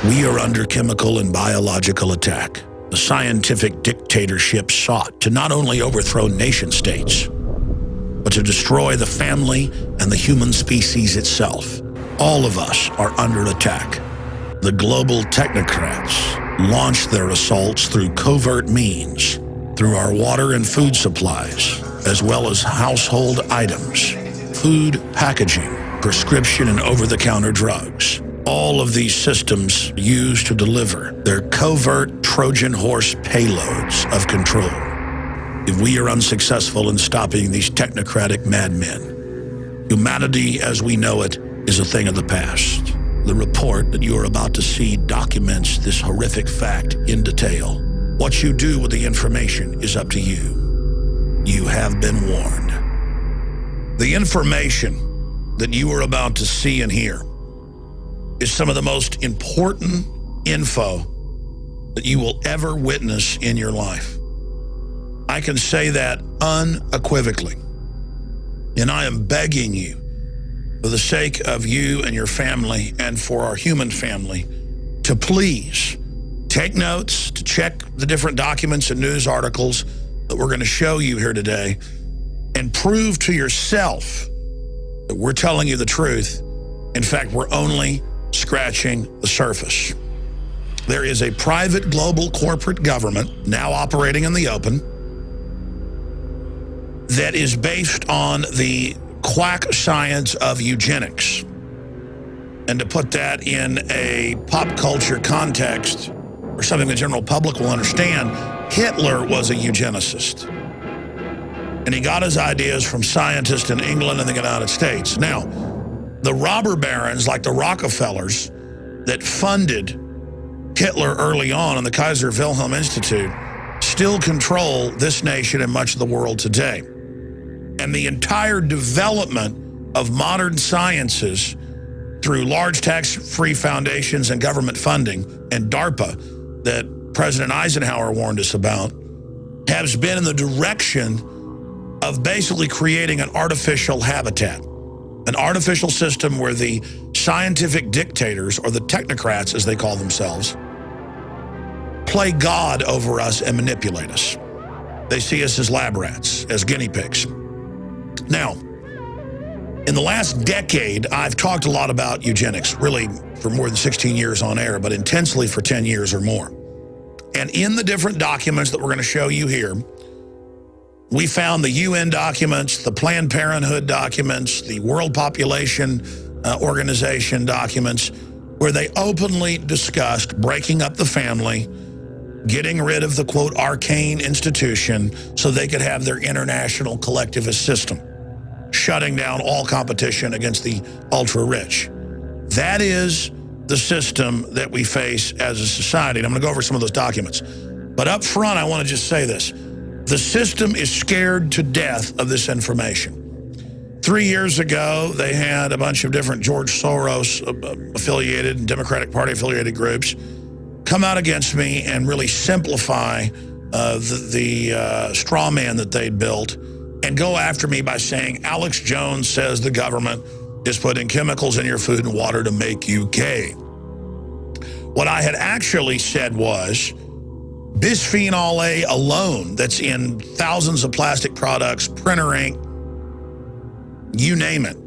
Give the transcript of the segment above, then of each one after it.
We are under chemical and biological attack. The scientific dictatorship sought to not only overthrow nation-states, but to destroy the family and the human species itself. All of us are under attack. The global technocrats launched their assaults through covert means, through our water and food supplies, as well as household items, food packaging, prescription and over-the-counter drugs. All of these systems used to deliver their covert Trojan horse payloads of control. If we are unsuccessful in stopping these technocratic madmen, humanity as we know it is a thing of the past. The report that you are about to see documents this horrific fact in detail. What you do with the information is up to you. You have been warned. The information that you are about to see and hear is some of the most important info that you will ever witness in your life. I can say that unequivocally. And I am begging you, for the sake of you and your family and for our human family, to please take notes, to check the different documents and news articles that we're going to show you here today, and prove to yourself that we're telling you the truth. In fact, we're only scratching the surface. There is a private global corporate government now operating in the open that is based on the quack science of eugenics. And to put that in a pop culture context, or something the general public will understand, Hitler was a eugenicist. And he got his ideas from scientists in England and the United States. Now, the robber barons like the Rockefellers that funded Hitler early on in the Kaiser Wilhelm Institute still control this nation and much of the world today. And the entire development of modern sciences through large tax-free foundations and government funding and DARPA that President Eisenhower warned us about has been in the direction of basically creating an artificial habitat. An artificial system where the scientific dictators, or the technocrats as they call themselves, play God over us and manipulate us. They see us as lab rats, as guinea pigs. Now, in the last decade, I've talked a lot about eugenics, really for more than 16 years on air, but intensely for 10 years or more. And in the different documents that we're going to show you here, we found the UN documents, the Planned Parenthood documents, the World Population Organization documents, where they openly discussed breaking up the family, getting rid of the, quote, arcane institution so they could have their international collectivist system, shutting down all competition against the ultra-rich. That is the system that we face as a society. And I'm going to go over some of those documents. But up front, I want to just say this. The system is scared to death of this information. 3 years ago, they had a bunch of different George Soros affiliated and Democratic Party affiliated groups come out against me and really simplify the straw man that they'd built and go after me by saying, Alex Jones says the government is putting chemicals in your food and water to make you gay. What I had actually said was, bisphenol A alone, that's in thousands of plastic products, printer ink, you name it,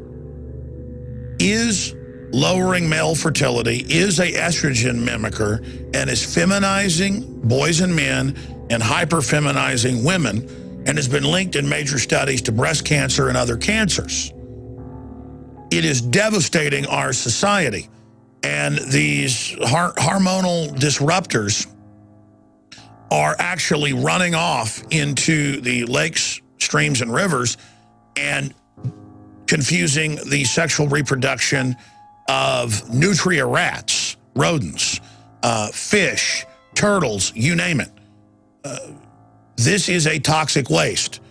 is lowering male fertility, is a estrogen mimicker, and is feminizing boys and men and hyper-feminizing women, and has been linked in major studies to breast cancer and other cancers. It is devastating our society. And these hormonal disruptors are actually running off into the lakes, streams, and rivers and confusing the sexual reproduction of nutria rats, rodents, fish, turtles, you name it. This is a toxic waste,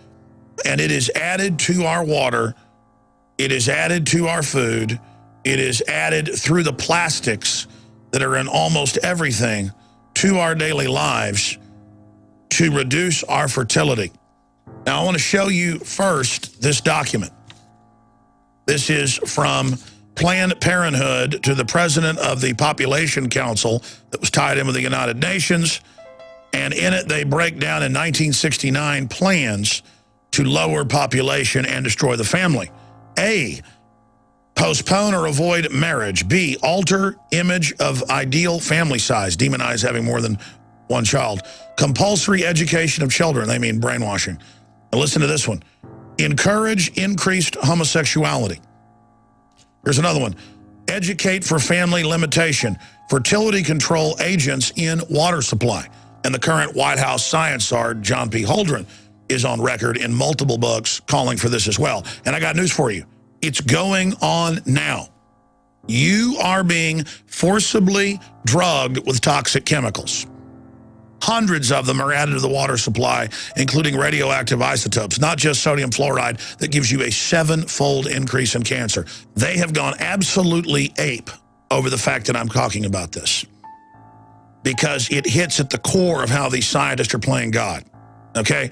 and it is added to our water, it is added to our food, it is added through the plastics that are in almost everything to our daily lives to reduce our fertility. Now, I want to show you first this document. This is from Planned Parenthood to the president of the Population Council that was tied in with the United Nations. And in it, they break down in 1969 plans to lower population and destroy the family. A, postpone or avoid marriage. B, alter image of ideal family size. Demonize having more than one child. Compulsory education of children. They mean brainwashing. Now listen to this one. Encourage increased homosexuality. Here's another one. Educate for family limitation. Fertility control agents in water supply. And the current White House science czar, John P. Holdren, is on record in multiple books calling for this as well. And I got news for you. It's going on now. You are being forcibly drugged with toxic chemicals. Hundreds of them are added to the water supply, including radioactive isotopes, not just sodium fluoride that gives you a 7-fold increase in cancer. They have gone absolutely ape over the fact that I'm talking about this, because it hits at the core of how these scientists are playing God, okay?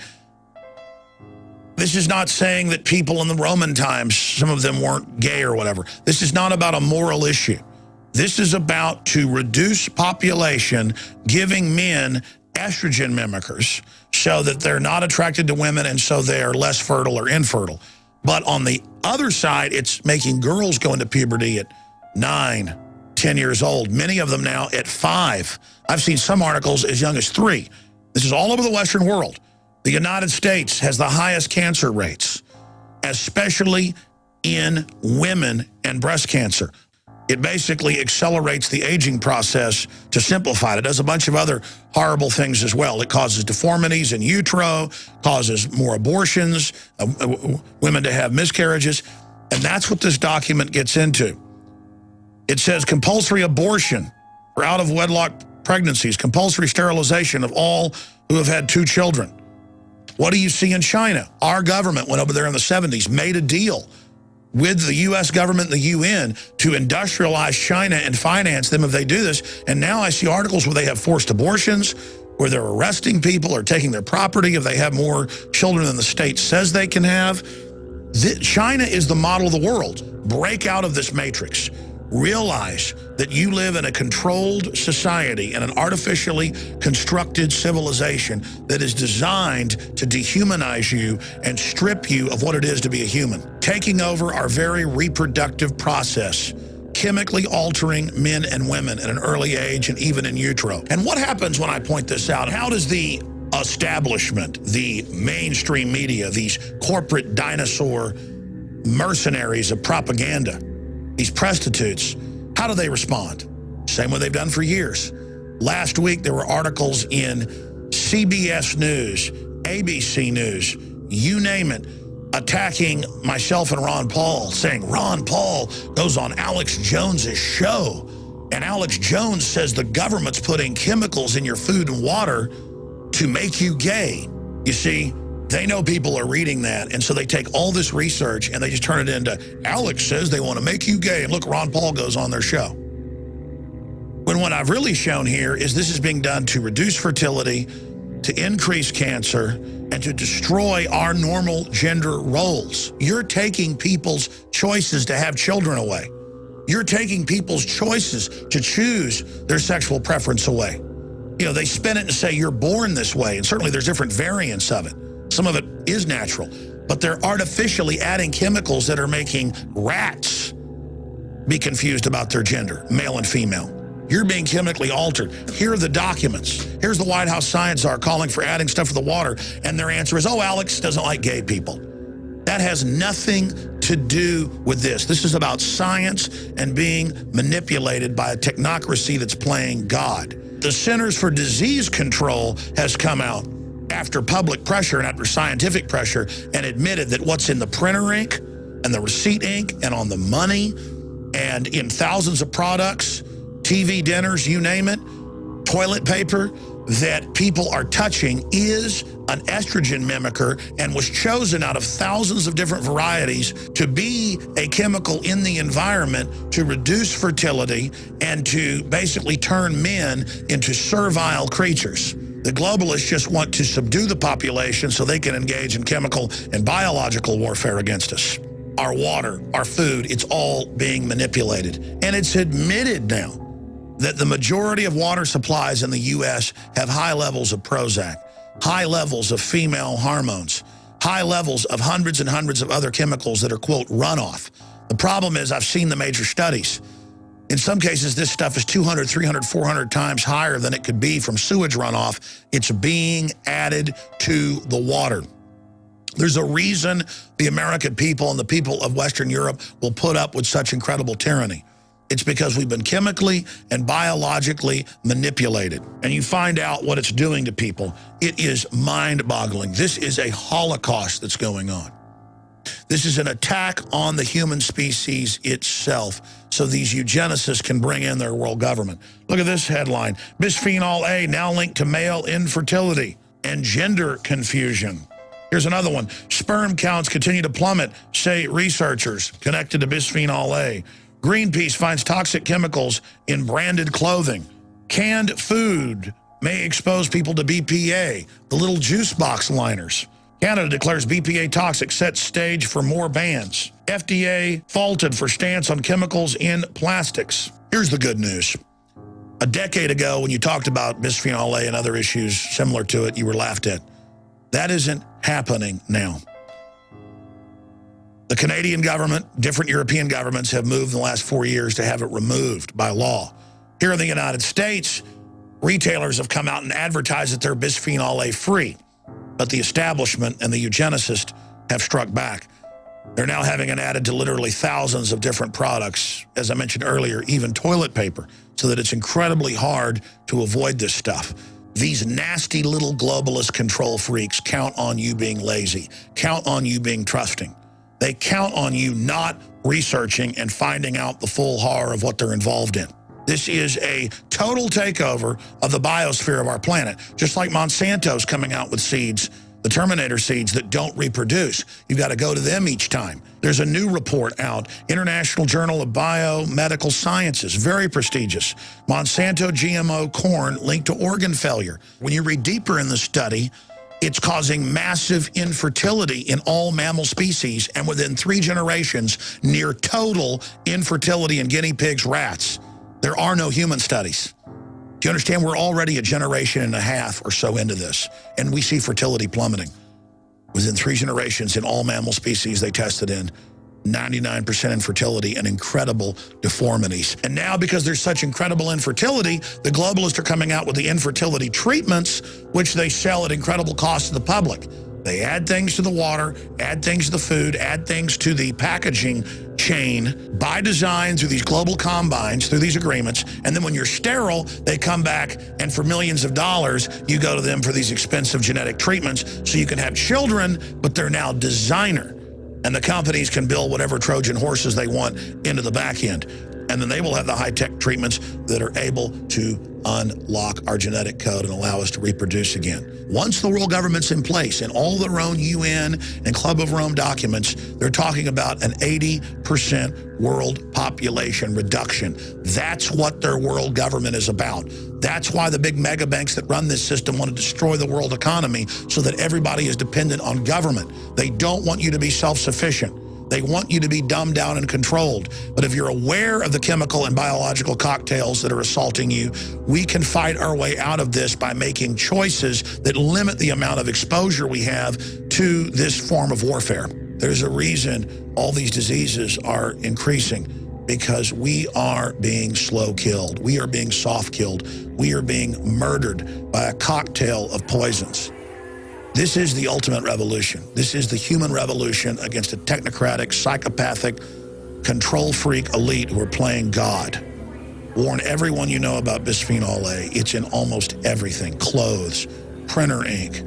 This is not saying that people in the Roman times, some of them weren't gay or whatever. This is not about a moral issue. This is about to reduce population, giving men estrogen mimickers so that they're not attracted to women and so they are less fertile or infertile. But on the other side, it's making girls go into puberty at 9, 10 years old. Many of them now at 5. I've seen some articles as young as 3. This is all over the Western world. The United States has the highest cancer rates, especially in women and breast cancer. It basically accelerates the aging process to simplify it. It does a bunch of other horrible things as well. It causes deformities in utero, causes more abortions, women to have miscarriages, and that's what this document gets into. It says compulsory abortion for out-of-wedlock pregnancies, compulsory sterilization of all who have had 2 children. What do you see in China? Our government went over there in the 70s, made a deal with the U.S. government and the UN to industrialize China and finance them if they do this. And now I see articles where they have forced abortions, where they're arresting people or taking their property if they have more children than the state says they can have. China is the model of the world. Break out of this matrix. Realize that you live in a controlled society and an artificially constructed civilization that is designed to dehumanize you and strip you of what it is to be a human, taking over our very reproductive process, chemically altering men and women at an early age and even in utero. And what happens when I point this out? How does the establishment, the mainstream media, these corporate dinosaur mercenaries of propaganda, these prostitutes, how do they respond? Same way they've done for years. Last week, there were articles in CBS News, ABC News, you name it, attacking myself and Ron Paul, saying Ron Paul goes on Alex Jones's show, and Alex Jones says the government's putting chemicals in your food and water to make you gay. You see, they know people are reading that, and so they take all this research and they just turn it into, Alex says they want to make you gay, and look, Ron Paul goes on their show. When what I've really shown here is this is being done to reduce fertility, to increase cancer, and to destroy our normal gender roles. You're taking people's choices to have children away. You're taking people's choices to choose their sexual preference away. You know, they spin it and say you're born this way, and certainly there's different variants of it. Some of it is natural, but they're artificially adding chemicals that are making rats be confused about their gender, male and female. You're being chemically altered. Here are the documents. Here's the White House science czar calling for adding stuff to the water, and their answer is, oh, Alex doesn't like gay people. That has nothing to do with this. This is about science and being manipulated by a technocracy that's playing God. The Centers for Disease Control has come out after public pressure and after scientific pressure and admitted that what's in the printer ink and the receipt ink and on the money and in thousands of products, TV dinners, you name it, toilet paper, that people are touching is an estrogen mimicker and was chosen out of thousands of different varieties to be a chemical in the environment to reduce fertility and to basically turn men into servile creatures. The globalists just want to subdue the population so they can engage in chemical and biological warfare against us. our water, our food, it's all being manipulated. And it's admitted now that the majority of water supplies in the U.S. have high levels of Prozac, high levels of female hormones, high levels of hundreds and hundreds of other chemicals that are, quote, runoff. The problem is, I've seen the major studies. In some cases, this stuff is 200, 300, 400 times higher than it could be from sewage runoff. It's being added to the water. There's a reason the American people and the people of Western Europe will put up with such incredible tyranny. It's because we've been chemically and biologically manipulated. And you find out what it's doing to people. It is mind-boggling. This is a Holocaust that's going on. This is an attack on the human species itself, so these eugenicists can bring in their world government. Look at this headline. Bisphenol A now linked to male infertility and gender confusion. Here's another one. Sperm counts continue to plummet, say researchers connected to bisphenol A. Greenpeace finds toxic chemicals in branded clothing. Canned food may expose people to BPA, the little juice box liners. Canada declares BPA toxic, sets stage for more bans. FDA faulted for stance on chemicals in plastics. Here's the good news. A decade ago, when you talked about bisphenol A and other issues similar to it, you were laughed at. That isn't happening now. The Canadian government, different European governments have moved in the last 4 years to have it removed by law. Here in the United States, retailers have come out and advertised that they're bisphenol A free. But the establishment and the eugenicists have struck back. They're now having it added to literally thousands of different products, as I mentioned earlier, even toilet paper, so that it's incredibly hard to avoid this stuff. These nasty little globalist control freaks count on you being lazy, count on you being trusting. They count on you not researching and finding out the full horror of what they're involved in. This is a total takeover of the biosphere of our planet, just like Monsanto's coming out with seeds, the Terminator seeds that don't reproduce. You've got to go to them each time. There's a new report out, International Journal of Biomedical Sciences, very prestigious. Monsanto GMO corn linked to organ failure. When you read deeper in the study, it's causing massive infertility in all mammal species, and within 3 generations, near total infertility in guinea pigs, rats. There are no human studies. Do you understand? We're already a generation and a half or so into this, and we see fertility plummeting. Within 3 generations in all mammal species they tested in, 99% infertility and incredible deformities. And now, because there's such incredible infertility, the globalists are coming out with the infertility treatments, which they sell at incredible cost to the public. They add things to the water, add things to the food, add things to the packaging chain by design through these global combines, through these agreements. And then when you're sterile, they come back and for millions of dollars, you go to them for these expensive genetic treatments so you can have children, but they're now designer. And the companies can build whatever Trojan horses they want into the back end. And then they will have the high-tech treatments that are able to unlock our genetic code and allow us to reproduce again. Once the world government's in place, in all their own UN and Club of Rome documents, they're talking about an 80% world population reduction. That's what their world government is about. That's why the big mega banks that run this system want to destroy the world economy so that everybody is dependent on government. They don't want you to be self-sufficient. They want you to be dumbed down and controlled. But if you're aware of the chemical and biological cocktails that are assaulting you, we can fight our way out of this by making choices that limit the amount of exposure we have to this form of warfare. There's a reason all these diseases are increasing, because we are being slow killed. We are being soft killed. We are being murdered by a cocktail of poisons. This is the ultimate revolution. This is the human revolution against a technocratic, psychopathic, control freak elite who are playing God. Warn everyone you know about bisphenol A. It's in almost everything. Clothes, printer ink,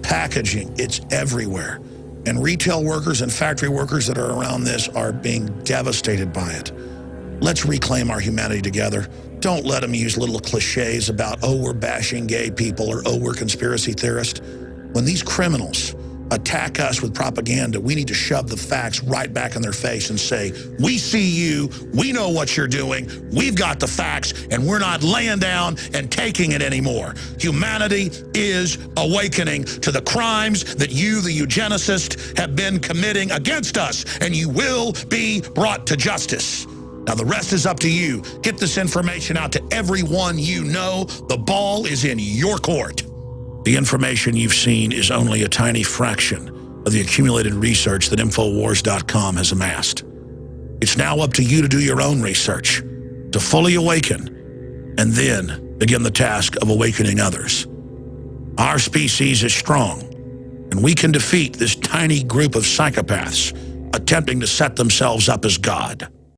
packaging. It's everywhere. And retail workers and factory workers that are around this are being devastated by it. Let's reclaim our humanity together. Don't let them use little cliches about, oh, we're bashing gay people, or oh, we're conspiracy theorists. When these criminals attack us with propaganda, we need to shove the facts right back in their face and say, we see you, we know what you're doing, we've got the facts, and we're not laying down and taking it anymore. Humanity is awakening to the crimes that you, the eugenicists, have been committing against us, and you will be brought to justice. Now, the rest is up to you. Get this information out to everyone you know. The ball is in your court. The information you've seen is only a tiny fraction of the accumulated research that Infowars.com has amassed. It's now up to you to do your own research, to fully awaken, and then begin the task of awakening others. Our species is strong, and we can defeat this tiny group of psychopaths attempting to set themselves up as God.